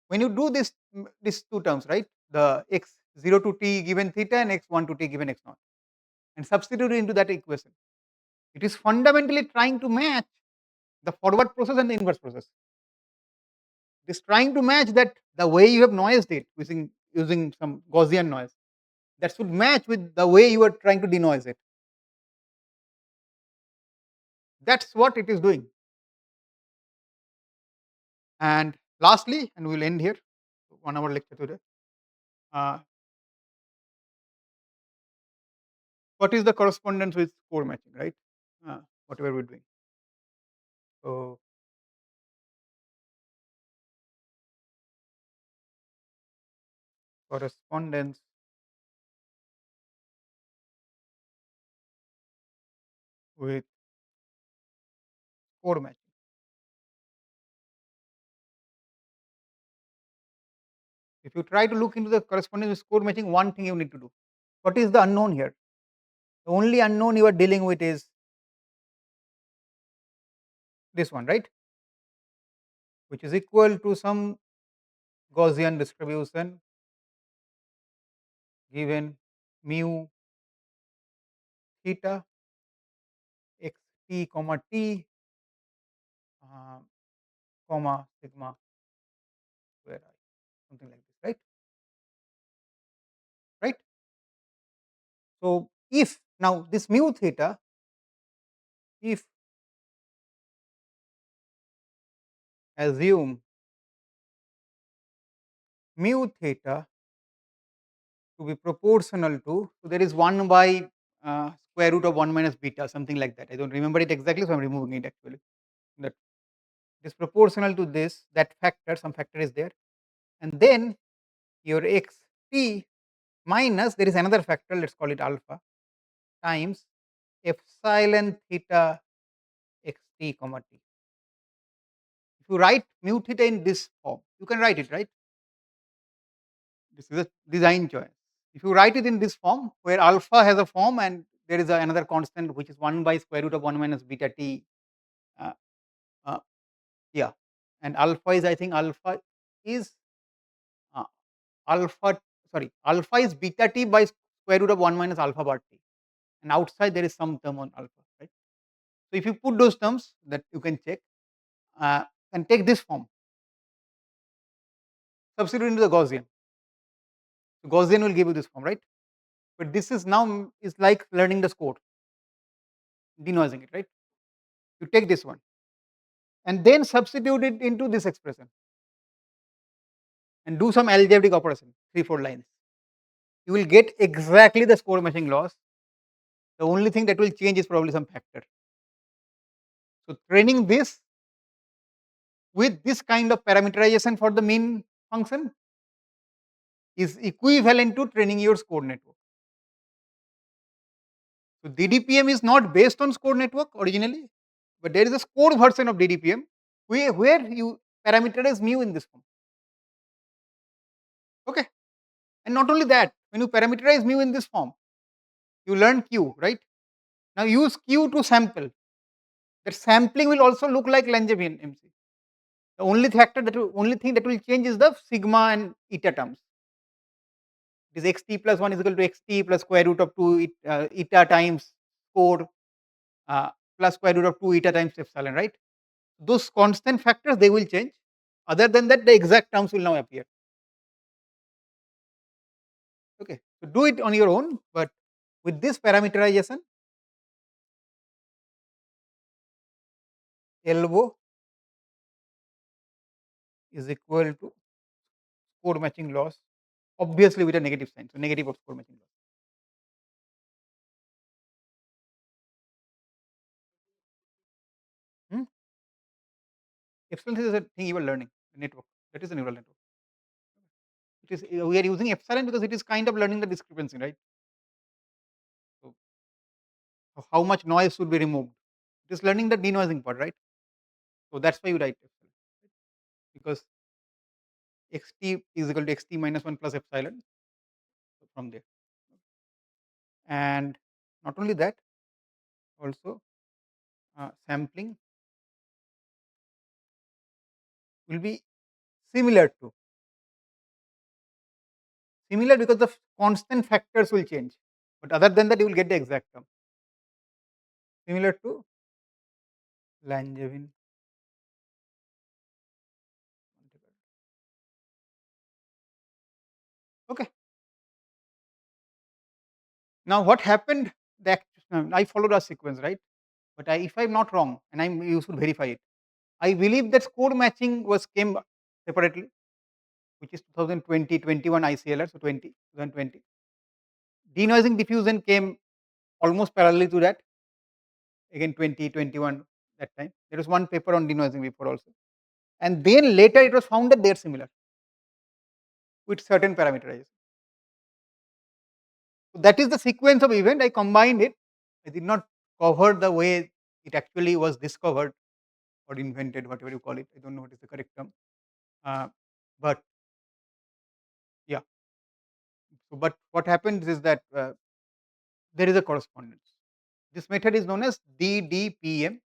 When you do this, these two terms, right? The x0 to t given theta and x1 to t given x naught, and substitute it into that equation. It is fundamentally trying to match the forward process and the inverse process. It is trying to match that the way you have noised it using some Gaussian noise. That should match with the way you are trying to denoise it. That's what it is doing. And lastly, and we'll end here, 1 hour lecture today. Uh, what is the correspondence with score matching, right? Whatever we're doing. So correspondence with score matching. If you try to look into the correspondence with score matching, one thing you need to do. What is the unknown here? The only unknown you are dealing with is this one, right? Which is equal to some Gaussian distribution given mu theta x t comma t uh, comma sigma square I, something like this, right? Right. So if now this mu theta, if assume mu theta to be proportional to, so there is 1 by square root of 1 minus beta, something like that. I don't remember it exactly, so I'm removing it actually. That is proportional to this, that factor, some factor is there, and then your x t minus, there is another factor, let's call it alpha, times epsilon theta x t comma t. If you write mu theta in this form, you can write it, right? This is a design choice. If you write it in this form, where alpha has a form and there is another constant which is 1 by square root of 1 minus beta t, uh, uh, yeah, and alpha is, I think alpha is uh, alpha, sorry, alpha is beta t by square root of 1 minus alpha bar t, and outside there is some term on alpha, right? So if you put those terms that you can check, and take this form, substitute into the Gaussian. So Gaussian will give you this form, right? But this is now is like learning the score, denoising it, right? You take this one and then substitute it into this expression and do some algebraic operation, 3-4 lines. You will get exactly the score matching loss. The only thing that will change is probably some factor. So training this with this kind of parameterization for the mean function is equivalent to training your score network. So DDPM is not based on score network originally, but there is a score version of DDPM where you parameterize mu in this form. Okay, and not only that, when you parameterize mu in this form, you learn Q, right? Now use Q to sample. That sampling will also look like Langevin MC. The only thing that will change is the sigma and eta terms. It is xt plus 1 is equal to xt plus square root of 2 eta times 4 plus square root of 2 eta times epsilon, right? Those constant factors, they will change. Other than that, the exact terms will now appear. Okay, so do it on your own, but with this parameterization, elbow is equal to score matching loss, obviously with a negative sign, so negative of score matching loss. Epsilon is a thing you are learning, a network. That is a neural network. It is we are using epsilon because it is kind of learning the discrepancy, right? So how much noise should be removed. It is learning the denoising part, right? So that's why you write epsilon, because xt is equal to xt minus 1 plus epsilon from there. And not only that, also sampling will be similar to similar because the constant factors will change, but other than that you will get the exact term similar to Langevin. Okay. Now what happened? That I followed a sequence, right? But if I'm not wrong, and you should verify it, I believe that score matching was came separately, which is 2020, 21 ICLR, so 2020. Denoising diffusion came almost parallelly to that, again 2021 that time. There was one paper on denoising before also. And then later it was found that they are similar with certain parameterization. So that is the sequence of event. I combined it. I did not cover the way it actually was discovered or invented, whatever you call it. I don't know what is the correct term. Uh, but yeah. So, but what happens is that there is a correspondence. This method is known as DDPM,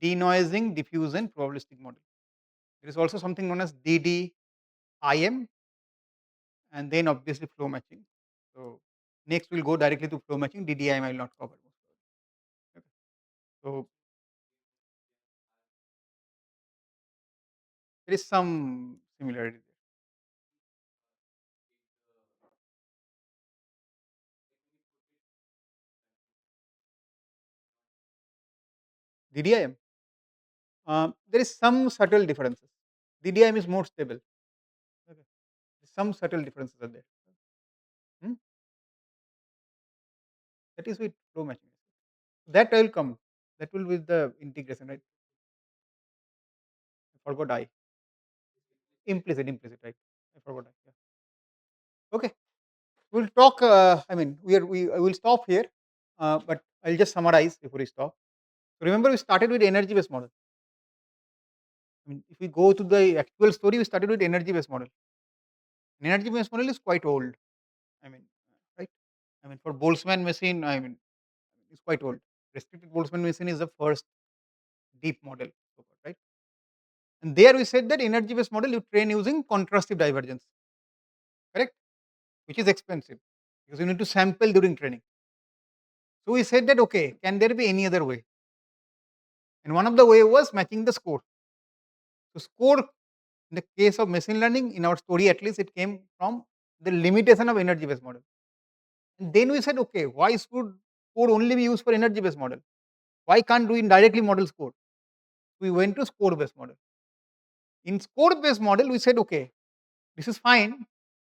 denoising diffusion probabilistic model. There is also something known as DDIM, and then obviously flow matching. So next we'll go directly to flow matching. DDIM I will not cover. Okay. So there is some similarity there. DDIM, there is some subtle differences. DDIM is more stable. Okay. Some subtle differences are there. Hmm? That is with flow matching. That I will come. That will be the integration, right? I forgot I. Implicit, right? I forgot I. Yeah. Okay. We'll talk. I mean, I will stop here, but I'll just summarize before we stop. Remember, we started with energy-based model. I mean, if we go to the actual story, we started with energy-based model. An energy-based model is quite old. I mean, right? I mean, for Boltzmann machine, I mean, it's quite old. Restricted Boltzmann machine is the first deep model, right? And there we said that energy-based model you train using contrastive divergence, correct? Which is expensive because you need to sample during training. So we said that okay, can there be any other way? And one of the way was matching the score. So score in the case of machine learning, in our story at least, it came from the limitation of energy-based model. And then we said, okay, why should score only be used for energy-based model? Why can't we directly model score? We went to score-based model. In score-based model, we said, okay, this is fine.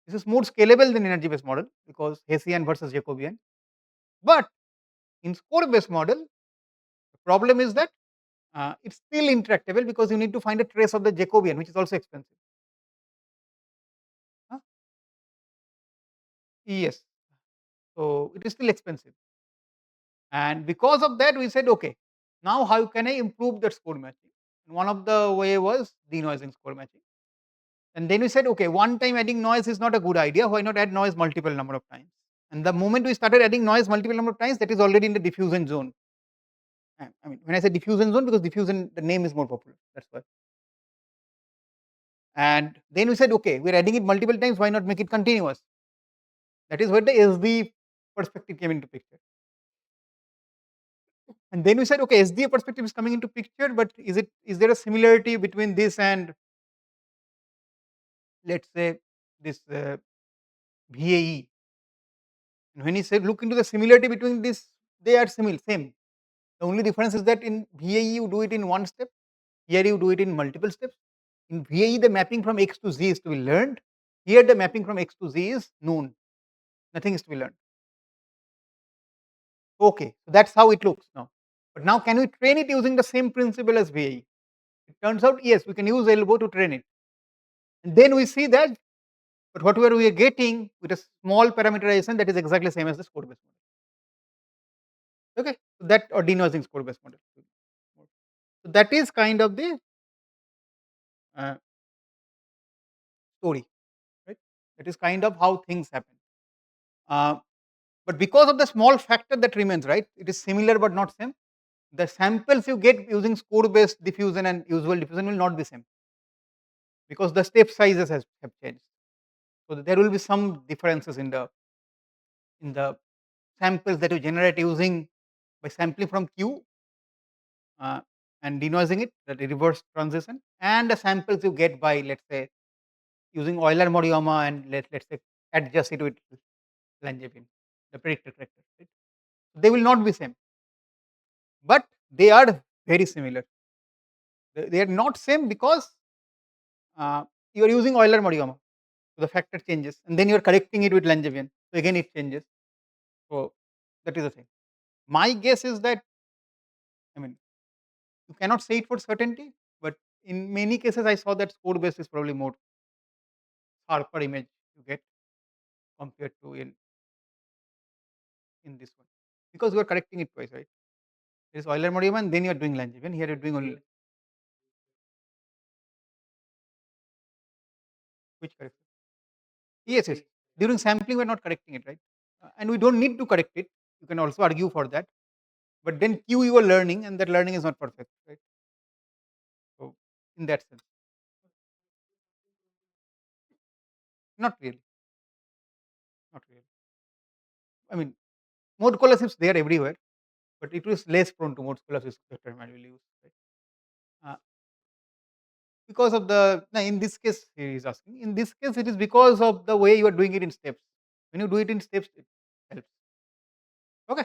This is more scalable than energy-based model because Hessian versus Jacobian. But in score-based model, the problem is that it's still intractable because you need to find a trace of the Jacobian, which is also expensive. Huh? Yes. So it is still expensive. And because of that, we said, okay, now how can I improve that score matching? And one of the way was denoising score matching. And then we said, okay, one time adding noise is not a good idea. Why not add noise multiple number of times? And the moment we started adding noise multiple number of times, that is already in the diffusion zone. I mean, when I say diffusion zone, because diffusion, the name is more popular. That's why. And then we said, okay, we're adding it multiple times. Why not make it continuous? That is where the SD perspective came into picture. And then we said, okay, SDA perspective is coming into picture, but is there a similarity between this and let's say this VAE? And when he said look into the similarity between this, they are similar, same. The only difference is that in VAE you do it in one step, here you do it in multiple steps. In VAE the mapping from X to Z is to be learned. Here the mapping from X to Z is known. Nothing is to be learned. Okay, so that's how it looks now. But now can we train it using the same principle as VAE? It turns out yes, we can use elbow to train it. And then we see that, but whatever we are getting with a small parameterization, that is exactly same as the score based model. Okay, so that or denoising score based model. So that is kind of the uh, story, right? That is kind of how things happen. Uh, but because of the small factor that remains, right? It is similar but not same. The samples you get using score based diffusion and usual diffusion will not be same because the step sizes have changed. So there will be some differences in the samples that you generate using by sampling from Q uh, and denoising it, that reverse transition, and the samples you get by, let's say, using Euler-Moriyama and let's say adjust it with Langevin, the predictor corrector. Right? They will not be same, but they are very similar. They are not same because you are using Euler-Moriyama, so the factor changes, and then you are correcting it with Langevin, so again it changes. So that is the thing. My guess is that, I mean, you cannot say it for certainty, but in many cases I saw that score based is probably more sharper image you get compared to in this one, because you are correcting it twice, right? There is Euler Moriyama and then you are doing Langevin. Here you are doing only which correction? Yes, yes. During sampling we are not correcting it, right? And we don't need to correct it. You can also argue for that. But then Q you are learning, and that learning is not perfect, right? So in that sense, not really, not really. I mean, mode collapse they are everywhere, but it is less prone to mode collapse term I will use, right? Uh, because of the no, in this case he is asking. In this case, it is because of the way you are doing it in steps. When you do it in steps, it helps. Okay.